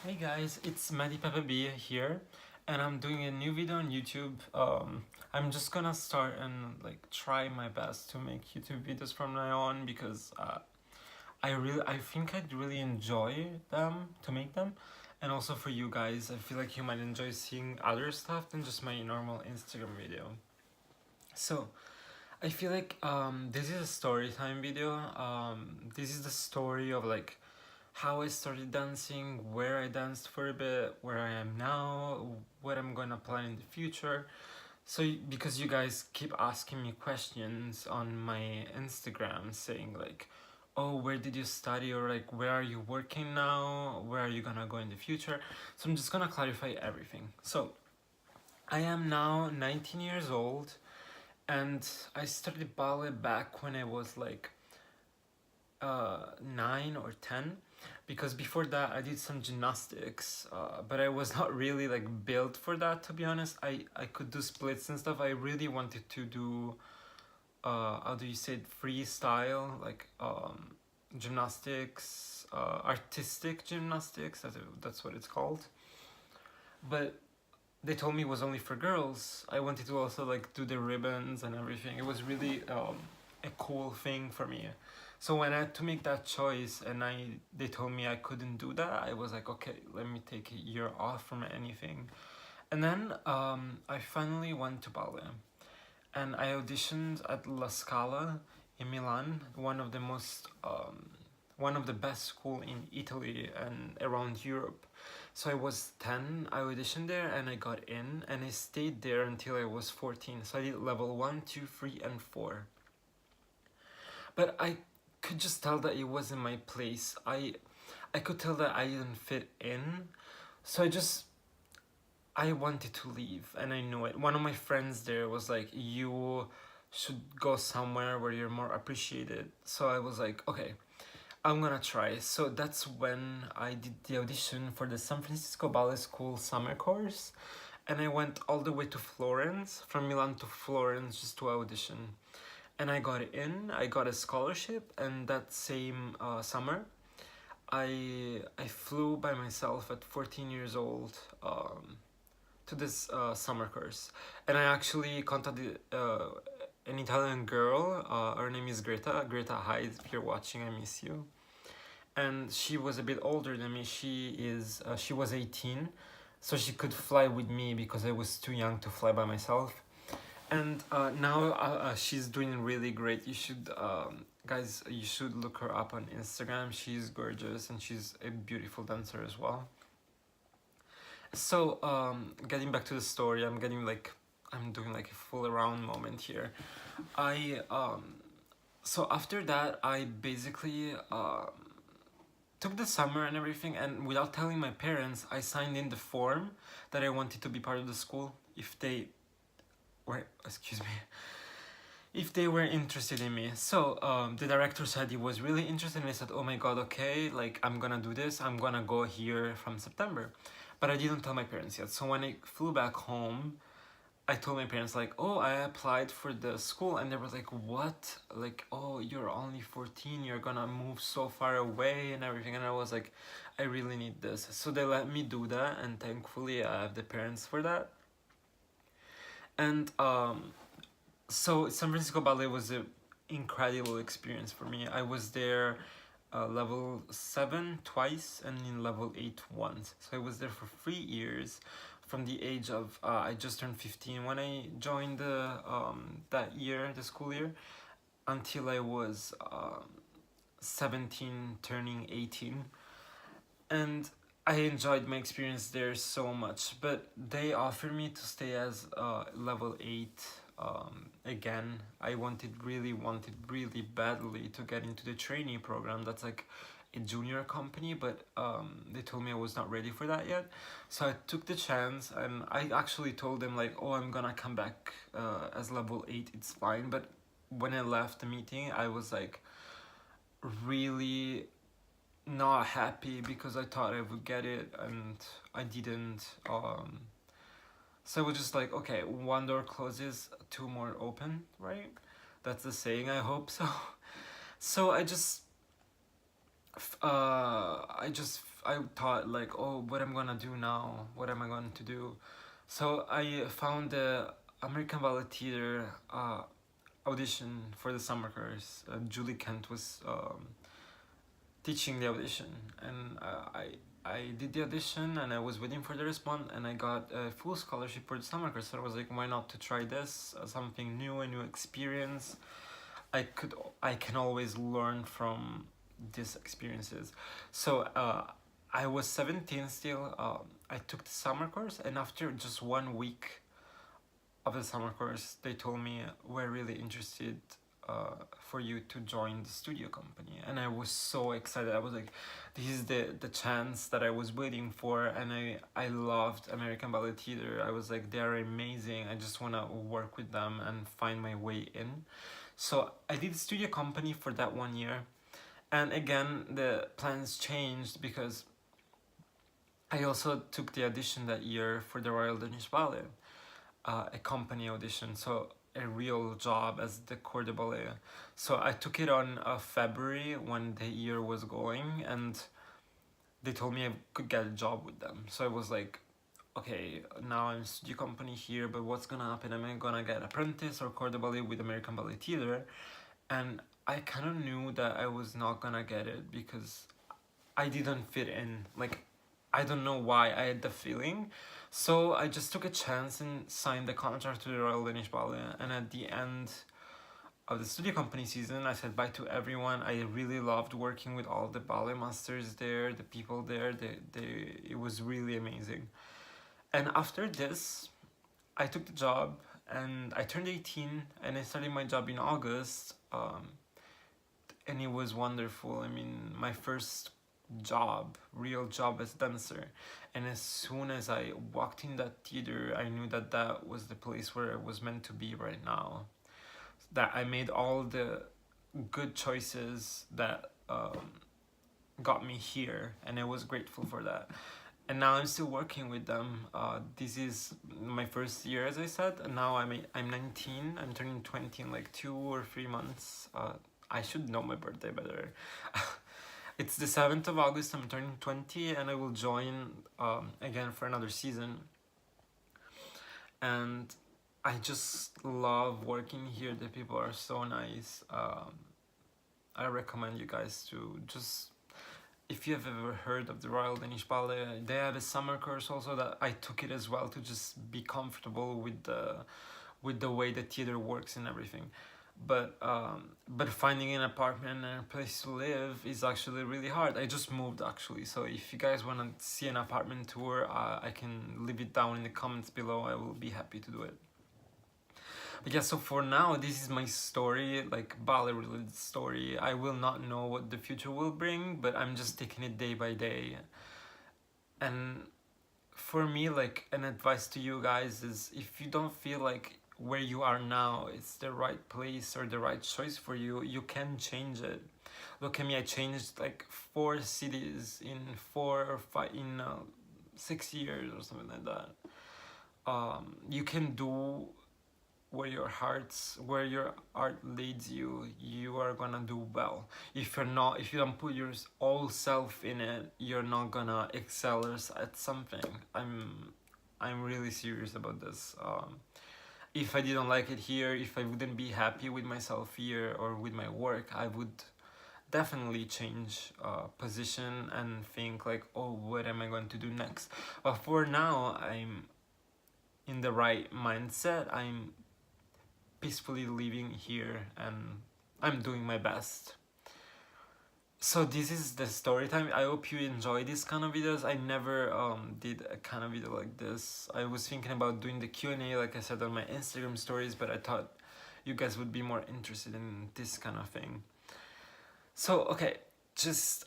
Hey guys, it's Maddie Peppa B here, and I'm doing a new video on YouTube. I'm just gonna start and try my best to make YouTube videos from now on because I think I'd really enjoy them to make them, and also for you guys, I feel like you might enjoy seeing other stuff than just my normal Instagram video. So I feel like this is a story time video. This is the story of how I started dancing, where I danced for a bit, where I am now, what I'm gonna plan in the future. So because you guys keep asking me questions on my Instagram saying oh, where did you study, or where are you working now, where are you gonna go in the future. So I'm just gonna clarify everything. So I am now 19 years old, and I started ballet back when I was 9 or 10, because before that I did some gymnastics, but I was not really built for that, to be honest. I could do splits and stuff. I really wanted to do how do you say it, freestyle, gymnastics, artistic gymnastics, that's what it's called. But they told me it was only for girls. I wanted to also do the ribbons and everything. It was really a cool thing for me. So when I had to make that choice and they told me I couldn't do that, I was like, okay, let me take a year off from anything. And then I finally went to ballet, and I auditioned at La Scala in Milan, one of the best school in Italy and around Europe. So I was 10, I auditioned there and I got in, and I stayed there until I was 14. So I did level 1, 2, 3, and 4. But I could just tell that it wasn't my place. I could tell that I didn't fit in. So I wanted to leave, and I knew it. One of my friends there was like, you should go somewhere where you're more appreciated. So I was like, okay, I'm gonna try. So that's when I did the audition for the San Francisco Ballet School summer course, and I went all the way to Florence, from Milan to Florence, just to audition. And I got in, I got a scholarship, and that same summer, I flew by myself at 14 years old to this summer course. And I actually contacted an Italian girl, her name is Greta, hi, if you're watching, I miss you. And she was a bit older than me. She was 18, so she could fly with me because I was too young to fly by myself. And now she's doing really great. You should, guys, you should look her up on Instagram. She's gorgeous and she's a beautiful dancer as well. So getting back to the story, I'm doing a full around moment here. So after that, I basically took the summer and everything, and without telling my parents, I signed in the form that I wanted to be part of the school if they were, excuse me, if they were interested in me. So the director said he was really interested, and I said, oh my god, okay, I'm gonna do this, I'm gonna go here from September. But I didn't tell my parents yet. So when I flew back home, I told my parents oh, I applied for the school, and they were like, what? Oh, you're only 14, you're gonna move so far away and everything. And I was like, I really need this. So they let me do that, and thankfully I have the parents for that. And so San Francisco Ballet was an incredible experience for me. I was there level 7 twice and in level 8 once. So I was there for 3 years, from the age of I just turned 15 when I joined that year, the school year, until I was 17 turning 18. And I enjoyed my experience there so much, but they offered me to stay as level 8 again. I wanted really badly to get into the trainee program. That's a junior company, but they told me I was not ready for that yet. So I took the chance, and I actually told them oh, I'm gonna come back as level 8, it's fine. But when I left the meeting, I was really not happy because I thought I would get it and I didn't. So I was just okay, one door closes, two more open, right? That's the saying, I hope so. So I thought like, oh, what am I gonna do now? What am I going to do? So I found the American Ballet Theater audition for the summer course. Julie Kent was teaching the audition, and I did the audition, and I was waiting for the response, and I got a full scholarship for the summer course. So I was like, why not to try this, something new, a new experience. I can always learn from these experiences. So I was 17 still. I took the summer course, and after just 1 week of the summer course, they told me we're really interested for you to join the studio company. And I was so excited. I was like, this is the chance that I was waiting for. And I loved American Ballet Theater. I was like, they're amazing. I just want to work with them and find my way in. So I did studio company for that 1 year. And again, the plans changed because I also took the audition that year for the Royal Danish Ballet, a company audition, so a real job as the corps de ballet. So I took it on February when the year was going, and they told me I could get a job with them. So I was like, okay, now I'm studio company here, but what's gonna happen? Am I gonna get apprentice or corps de ballet with American Ballet Theater? And I kind of knew that I was not gonna get it because I didn't fit in. Like, I don't know why, I had the feeling. So I just took a chance and signed the contract to the Royal Danish Ballet. And at the end of the studio company season, I said bye to everyone. I really loved working with all the ballet masters there, the people there. It was really amazing. And after this, I took the job and I turned 18 and I started my job in August. And it was wonderful. I mean, my first job, real job as dancer. And as soon as I walked in that theater, I knew that that was the place where I was meant to be right now. That I made all the good choices that got me here, and I was grateful for that. And now I'm still working with them. This is my first year, as I said, and now I'm 19. I'm turning 20 in like 2 or 3 months. I should know my birthday better. It's the 7th of August, I'm turning 20, and I will join again for another season. And I just love working here. The people are so nice. I recommend you guys to just, if you have ever heard of the Royal Danish Ballet, they have a summer course also that I took it as well to just be comfortable with the way the theater works and everything. But finding an apartment and a place to live is actually really hard. I just moved actually, so if you guys want to see an apartment tour, I can leave it down in the comments below. I will be happy to do it. But yeah, so for now, this is my story, like ballet related story. I will not know what the future will bring, but I'm just taking it day by day. And for me, like, an advice to you guys is, if you don't feel like where you are now it's the right place or the right choice for you, you can change it. Look at me, I changed like 4 cities in 4 or 5 in 6 years or something like that. You can do where your art leads you. You are gonna do well. If you don't put your all self in it, you're not gonna excel at something. I'm really serious about this. If I didn't like it here, if I wouldn't be happy with myself here or with my work, I would definitely change position and think like, oh, what am I going to do next? But for now, I'm in the right mindset. I'm peacefully living here and I'm doing my best. So this is the story time. I hope you enjoy this kind of videos. I never did a kind of video like this. I was thinking about doing the Q&A, like I said, on my Instagram stories, but I thought you guys would be more interested in this kind of thing. So okay, just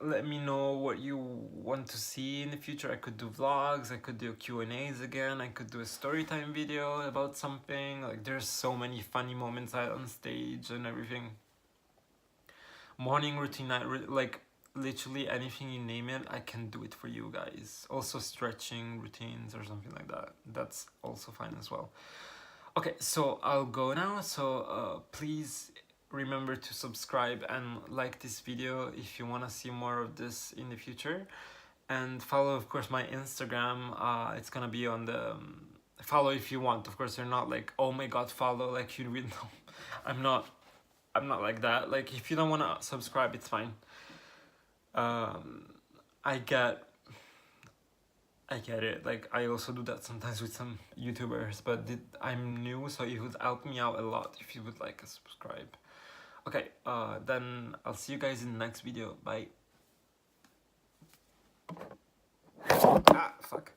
let me know what you want to see in the future. I could do vlogs, I could do Q&As again, I could do a story time video about something. Like, there's so many funny moments on stage and everything. Morning routine, like literally anything you name it, I can do it for you guys. Also stretching routines or something like that, that's also fine as well. Okay, so I'll go now. So please remember to subscribe and like this video if you want to see more of this in the future, and follow of course my Instagram. It's gonna be on the follow if you want. Of course, you're not like, oh my god, follow, like you will know. I'm not like that. Like if you don't want to subscribe, it's fine. I get it. Like I also do that sometimes with some YouTubers, but I'm new, so it would help me out a lot if you would like a subscribe. Okay, then I'll see you guys in the next video. Bye. Ah, fuck.